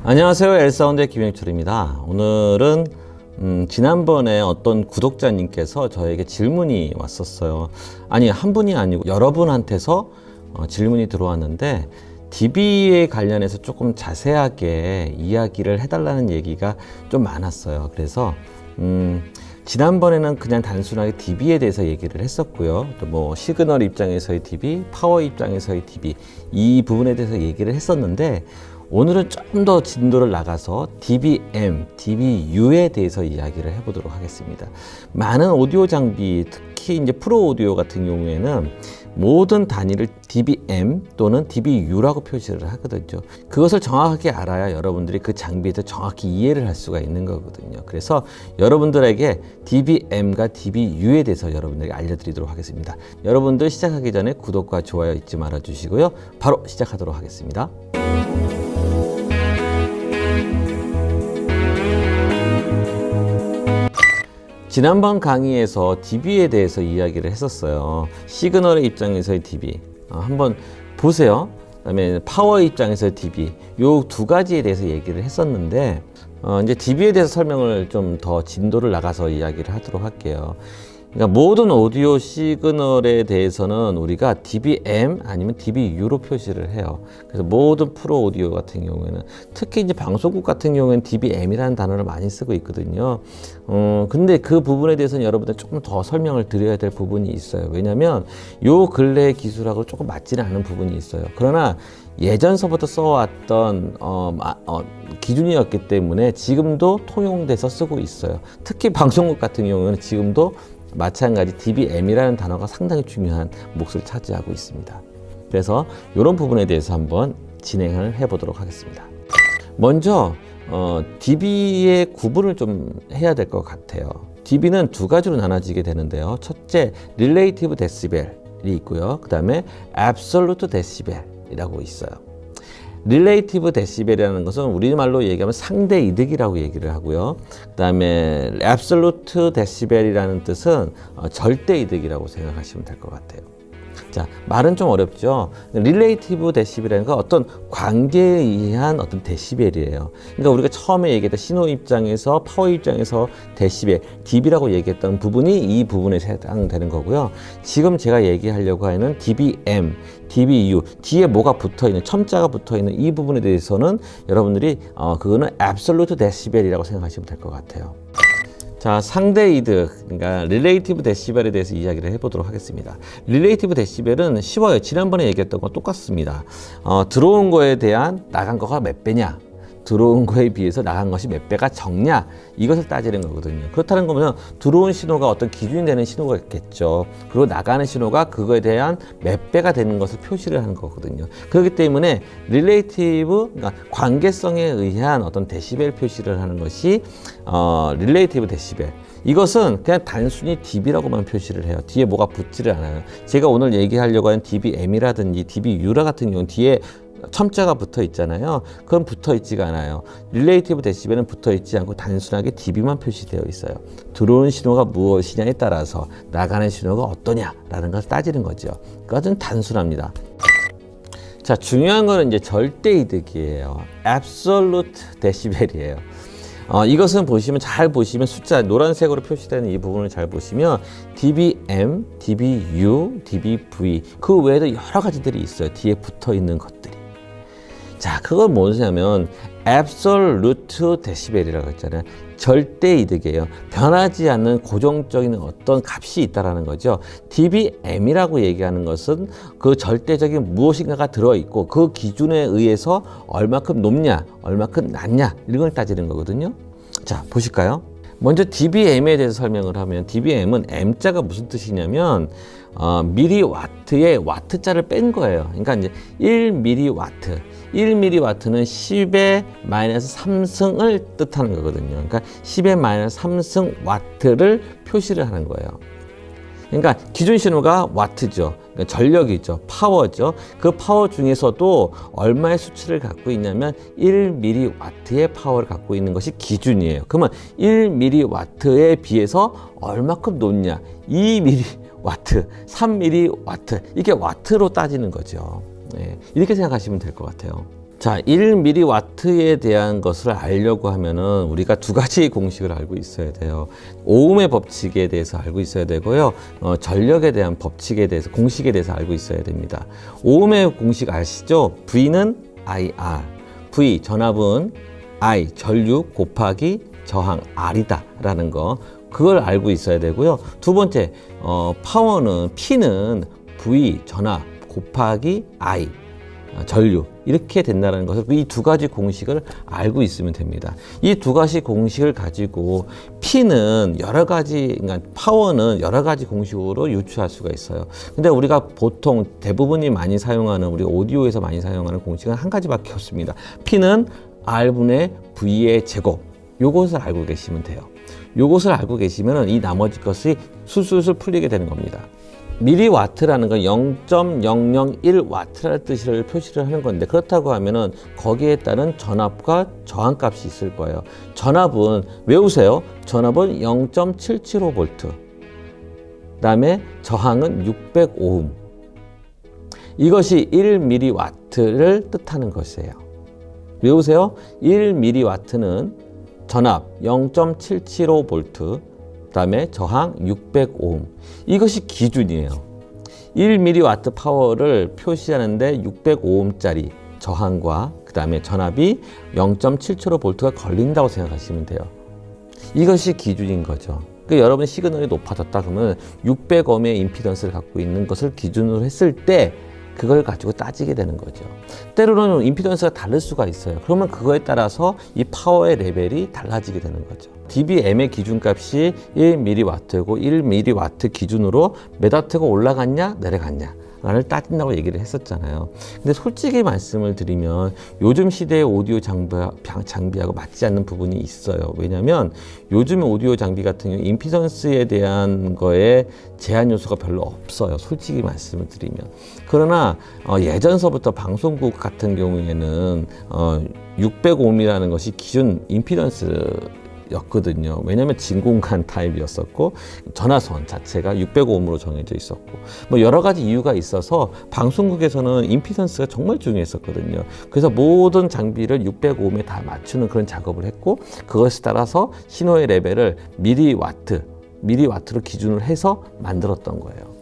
안녕하세요. 엘사운드의 김영철입니다. 오늘은 지난번에 어떤 구독자님께서 저에게 질문이 왔었어요. 아니, 한 분이 아니고 여러분한테서 질문이 들어왔는데 DB에 관련해서 조금 자세하게 이야기를 해달라는 얘기가 좀 많았어요. 그래서 지난번에는 그냥 단순하게 DB에 대해서 얘기를 했었고요. 또 뭐 시그널 입장에서의 DB, 파워 입장에서의 DB, 이 부분에 대해서 얘기를 했었는데 오늘은 좀 더 진도를 나가서 DBM, DBU에 대해서 이야기를 해보도록 하겠습니다. 많은 오디오 장비, 특히 이제 프로 오디오 같은 경우에는 모든 단위를 DBM 또는 DBU라고 표시를 하거든요. 그것을 정확하게 알아야 여러분들이 그 장비에 대해서 정확히 이해를 할 수가 있는 거거든요. 그래서 여러분들에게 DBM과 DBU에 대해서 여러분들에게 알려드리도록 하겠습니다. 여러분들 시작하기 전에 구독과 좋아요 잊지 말아 주시고요. 바로 시작하도록 하겠습니다. 지난번 강의에서 DB에 대해서 이야기를 했었어요. 시그널의 입장에서의 DB 한번 보세요. 그다음에 파워 입장에서의 DB, 요 두 가지에 대해서 얘기를 했었는데 이제 DB에 대해서 설명을 좀 더 진도를 나가서 이야기를 하도록 할게요. 그러니까 모든 오디오 시그널에 대해서는 우리가 DBM 아니면 DBU로 표시를 해요. 그래서 모든 프로 오디오 같은 경우에는 특히 이제 방송국 같은 경우에는 DBM이라는 단어를 많이 쓰고 있거든요. 근데 그 부분에 대해서는 여러분들 조금 더 설명을 드려야 될 부분이 있어요. 왜냐하면 요 근래의 기술하고 조금 맞지는 않은 부분이 있어요. 그러나 예전서부터 써왔던 기준이었기 때문에 지금도 통용돼서 쓰고 있어요. 특히 방송국 같은 경우는 지금도 마찬가지 DBM이라는 단어가 상당히 중요한 몫을 차지하고 있습니다. 그래서 이런 부분에 대해서 한번 진행을 해보도록 하겠습니다. 먼저 DB의 구분을 좀 해야 될 것 같아요. DB는 두 가지로 나눠지게 되는데요. 첫째, 릴레이티브 데시벨이 있고요. 그 다음에 absolute 데시벨이라고 있어요. 릴레이티브 데시벨이라는 것은 우리말로 얘기하면 상대 이득이라고 얘기를 하고요. 그 다음에 absolute 데시벨이라는 뜻은 절대 이득이라고 생각하시면 될 것 같아요. 자, 말은 좀 어렵죠. 릴레이티브 데시벨이라는 건 어떤 관계에 의한 어떤 데시벨이에요. 그러니까 우리가 처음에 얘기했던 신호 입장에서 파워 입장에서 데시벨, dB라고 얘기했던 부분이 이 부분에 해당되는 거고요. 지금 제가 얘기하려고 하는 DBM, DBU, 뒤에 뭐가 붙어있는, 첨자가 붙어있는 이 부분에 대해서는 여러분들이 그거는 absolute 데시벨이라고 생각하시면 될 것 같아요. 자, 상대 이득, 그러니까 릴레이티브 데시벨에 대해서 이야기를 해보도록 하겠습니다. 릴레이티브 데시벨은 쉬워요. 지난번에 얘기했던 거 똑같습니다. 들어온 거에 대한 나간 거가 몇 배냐, 들어온 거에 비해서 나간 것이 몇 배가 적냐, 이것을 따지는 거거든요. 그렇다는 거면 들어온 신호가 어떤 기준이 되는 신호가 있겠죠. 그리고 나가는 신호가 그거에 대한 몇 배가 되는 것을 표시를 하는 거거든요. 그렇기 때문에 릴레이티브, 그러니까 관계성에 의한 어떤 데시벨 표시를 하는 것이 릴레이티브 데시벨. 이것은 그냥 단순히 DB라고만 표시를 해요. 뒤에 뭐가 붙지를 않아요. 제가 오늘 얘기하려고 하는 DBM이라든지 DBU 같은 경우는 뒤에 첨자가 붙어 있잖아요. 그건 붙어 있지가 않아요. 릴레이티브 데시벨은 붙어 있지 않고 단순하게 DB만 표시되어 있어요. 들어오는 신호가 무엇이냐에 따라서 나가는 신호가 어떠냐라는 것을 따지는 거죠. 그것은 단순합니다. 자, 중요한 거는 이제 절대 이득이에요. absolute 데시벨이에요. 이것은 보시면 잘 보시면 숫자 노란색으로 표시되는 이 부분을 잘 보시면 DBM, DBU, DBV 그 외에도 여러 가지들이 있어요. 뒤에 붙어 있는 것들이. 자, 그건 뭐냐면 absolute 데시벨이라고 했잖아요. 절대 이득이에요. 변하지 않는 고정적인 어떤 값이 있다라는 거죠. DBM이라고 얘기하는 것은 그 절대적인 무엇인가가 들어있고 그 기준에 의해서 얼마큼 높냐, 얼마큼 낮냐 이런 걸 따지는 거거든요. 자, 보실까요? 먼저 DBM에 대해서 설명을 하면 DBM은 M자가 무슨 뜻이냐면 미리와트의 와트자를 뺀 거예요. 그러니까 이제 1미리와트. 1mW는 10의 마이너스 3승을 뜻하는 거거든요. 그러니까 10의 마이너스 3승 와트를 표시를 하는 거예요. 그러니까 기준 신호가 와트죠. 그러니까 전력이죠. 파워죠. 그 파워 중에서도 얼마의 수치를 갖고 있냐면 1mW의 파워를 갖고 있는 것이 기준이에요. 그러면 1mW에 비해서 얼마큼 높냐? 2mW, 3mW, 이게 와트로 따지는 거죠. 네, 이렇게 생각하시면 될 것 같아요. 자, 1mW에 대한 것을 알려고 하면은 우리가 두 가지의 공식을 알고 있어야 돼요. 오음의 법칙에 대해서 알고 있어야 되고요. 전력에 대한 법칙에 대해서, 공식에 대해서 알고 있어야 됩니다. 오음의 공식 아시죠? V는 IR. V, 전압은 I, 전류 곱하기 저항 R이다 라는 거. 그걸 알고 있어야 되고요. 두 번째, 파워는 P는 V, 전압 곱하기 I, 전류 이렇게 된다는 것을 이 두 가지 공식을 알고 있으면 됩니다. 이 두 가지 공식을 가지고 P는 여러 가지, 그러니까 파워는 여러 가지 공식으로 유추할 수가 있어요. 근데 우리가 보통 대부분이 많이 사용하는, 우리 오디오에서 많이 사용하는 공식은 한 가지밖에 없습니다. P는 R분의 V의 제곱. 요것을 알고 계시면 돼요. 요것을 알고 계시면 이 나머지 것이 술술술 풀리게 되는 겁니다. 미리와트라는 건 0.001와트라는 뜻을 표시를 하는 건데, 그렇다고 하면은 거기에 따른 전압과 저항값이 있을 거예요. 전압은 외우세요. 전압은 0.775V. 그다음에 저항은 600오hm. 이것이 1mW를 뜻하는 것이에요. 외우세요. 1mW는 전압 0.775V. 그다음에 저항 600오hm. 이것이 기준이에요. 1mW 파워를 표시하는데 600오음짜리 저항과 그다음에 전압이 0.775V가 걸린다고 생각하시면 돼요. 이것이 기준인 거죠. 그러니까 여러분 시그널이 높아졌다 그러면 600ohm의 임피던스를 갖고 있는 것을 기준으로 했을 때 그걸 가지고 따지게 되는 거죠. 때로는 임피던스가 다를 수가 있어요. 그러면 그거에 따라서 이 파워의 레벨이 달라지게 되는 거죠. dBm의 기준값이 1mW고 1mW 기준으로 몇 와트가 올라갔냐 내려갔냐 를 따진다고 얘기를 했었잖아요. 근데 솔직히 말씀을 드리면 요즘 시대의 오디오 장비하고 맞지 않는 부분이 있어요. 왜냐하면 요즘 오디오 장비 같은 경우 임피던스에 대한 거에 제한 요소가 별로 없어요. 솔직히 말씀을 드리면. 그러나 예전서부터 방송국 같은 경우에는 600ohm이라는 것이 기준 임피던스 였거든요. 왜냐하면 진공관 타입이었었고 전화선 자체가 600ohm으로 정해져 있었고 뭐 여러 가지 이유가 있어서 방송국에서는 임피던스가 정말 중요했었거든요. 그래서 모든 장비를 600ohm에 다 맞추는 그런 작업을 했고 그것에 따라서 신호의 레벨을 미리와트로 기준을 해서 만들었던 거예요.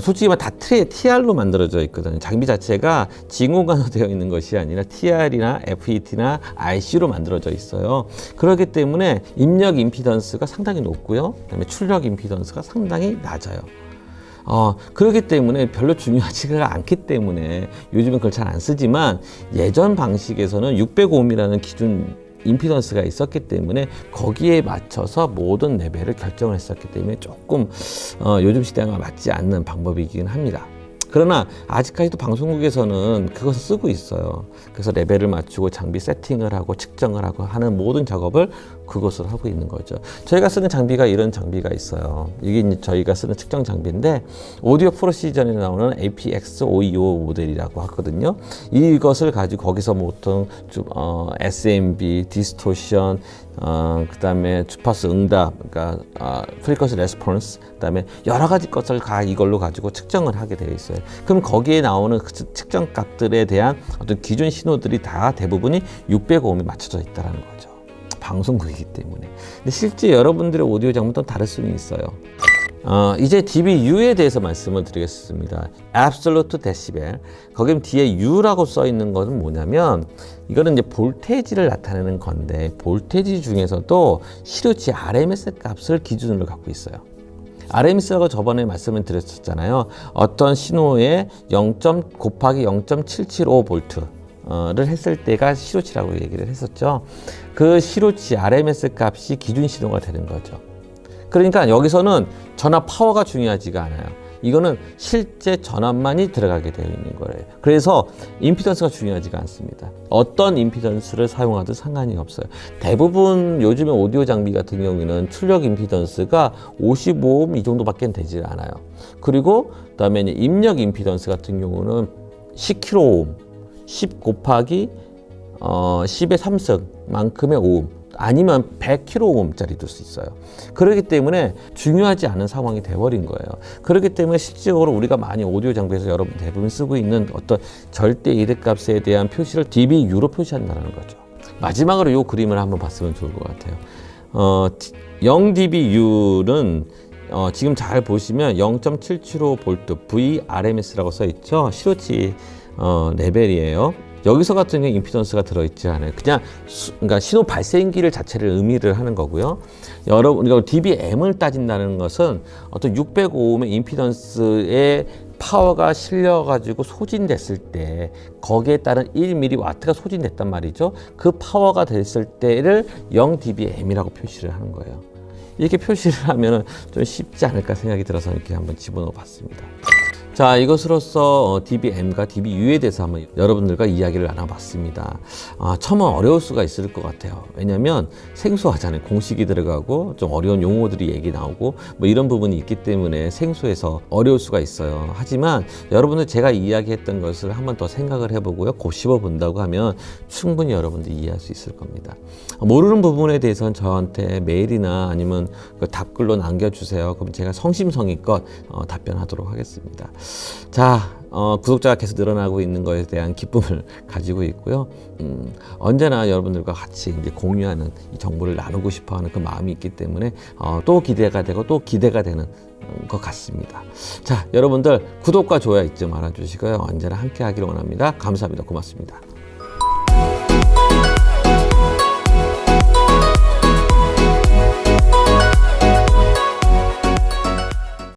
솔직히 다 TR로 만들어져 있거든요. 장비 자체가 진공관으로 되어 있는 것이 아니라 TR이나 FET나 IC로 만들어져 있어요. 그렇기 때문에 입력 임피던스가 상당히 높고요. 그다음에 출력 임피던스가 상당히 낮아요. 그렇기 때문에 별로 중요하지가 않기 때문에 요즘은 그걸 잘 안 쓰지만 예전 방식에서는 600ohm이라는 기준 임피던스가 있었기 때문에 거기에 맞춰서 모든 레벨을 결정을 했었기 때문에 조금 요즘 시대와 맞지 않는 방법이긴 합니다. 그러나 아직까지도 방송국에서는 그것을 쓰고 있어요. 그래서 레벨을 맞추고 장비 세팅을 하고 측정을 하고 하는 모든 작업을 그것을 하고 있는 거죠. 저희가 쓰는 장비가 이런 장비가 있어요. 이게 이제 저희가 쓰는 측정 장비인데 오디오 프로 시즌에 나오는 APX525 모델이라고 하거든요. 이것을 가지고 거기서 보통 SMB, 디스토션, 그다음에 주파수 응답, 그러니까 프리퀀시 레스폰스, 그다음에 여러 가지 것을 이걸로 가지고 측정을 하게 되어 있어요. 그럼 거기에 나오는 그 측정 값들에 대한 어떤 기준 신호들이 다 대부분이 600ohm에 맞춰져 있다는 거죠. 방송국이기 때문에. 근데 실제 여러분들의 오디오 장비도 다를 수는 있어요. 이제 dBU에 대해서 말씀을 드리겠습니다. Absolute Decibel. 거기 뒤에 U라고 써 있는 것은 뭐냐면 이거는 이제 볼테이지를 나타내는 건데 볼테이지 중에서도 시루치 RMS 값을 기준으로 갖고 있어요. RMS라고 저번에 말씀을 드렸었잖아요. 어떤 신호에 0. 곱하기 0.775V 를 했을 때가 시로치라고 얘기를 했었죠. 그 시로치 RMS 값이 기준 신호가 되는 거죠. 그러니까 여기서는 전압 파워가 중요하지가 않아요. 이거는 실제 전압만이 들어가게 되어 있는 거예요. 그래서 임피던스가 중요하지가 않습니다. 어떤 임피던스를 사용하든 상관이 없어요. 대부분 요즘의 오디오 장비 같은 경우에는 출력 임피던스가 55ohm 이 정도밖에 되지 않아요. 그리고 그다음에 입력 임피던스 같은 경우는 10kΩ 10 곱하기 10의 3승 만큼의 오hm, 아니면 100kΩ짜리 둘 수 있어요. 그렇기 때문에 중요하지 않은 상황이 돼버린 거예요. 그렇기 때문에 실질적으로 우리가 많이 오디오 장비에서 여러분 대부분 쓰고 있는 어떤 절대 이득값에 대한 표시를 dBU로 표시한다는 거죠. 마지막으로 이 그림을 한번 봤으면 좋을 것 같아요. 0dBU는 지금 잘 보시면 0.775V VRMS라고 써 있죠. 실오치 레벨이에요. 여기서 같은 경우 임피던스가 들어있지 않아요. 그러니까 신호 발생기를 자체를 의미를 하는 거고요. 여러분, dBm을 따진다는 것은 어떤 605ohm의 임피던스의 파워가 실려가지고 소진됐을 때 거기에 따른 1mW가 소진됐단 말이죠. 그 파워가 됐을 때를 0dBm이라고 표시를 하는 거예요. 이렇게 표시를 하면 좀 쉽지 않을까 생각이 들어서 이렇게 한번 집어넣어 봤습니다. 자, 이것으로써 dBm과 dBU에 대해서 한번 여러분들과 이야기를 나눠봤습니다. 처음은 어려울 수가 있을 것 같아요. 왜냐하면 생소하잖아요. 공식이 들어가고 좀 어려운 용어들이 얘기 나오고 뭐 이런 부분이 있기 때문에 생소해서 어려울 수가 있어요. 하지만 여러분들 제가 이야기했던 것을 한번 더 생각을 해보고요. 곱씹어 본다고 하면 충분히 여러분들이 이해할 수 있을 겁니다. 모르는 부분에 대해서는 저한테 메일이나 아니면 그 답글로 남겨주세요. 그럼 제가 성심성의껏 답변하도록 하겠습니다. 자, 구독자가 계속 늘어나고 있는 것에 대한 기쁨을 가지고 있고요. 언제나 여러분들과 같이 이제 공유하는 이 정보를 나누고 싶어하는 그 마음이 있기 때문에 또 기대가 되고 또 기대가 되는 것 같습니다. 자, 여러분들 구독과 좋아요 잊지 말아주시고요. 언제나 함께 하기를 원합니다. 감사합니다. 고맙습니다.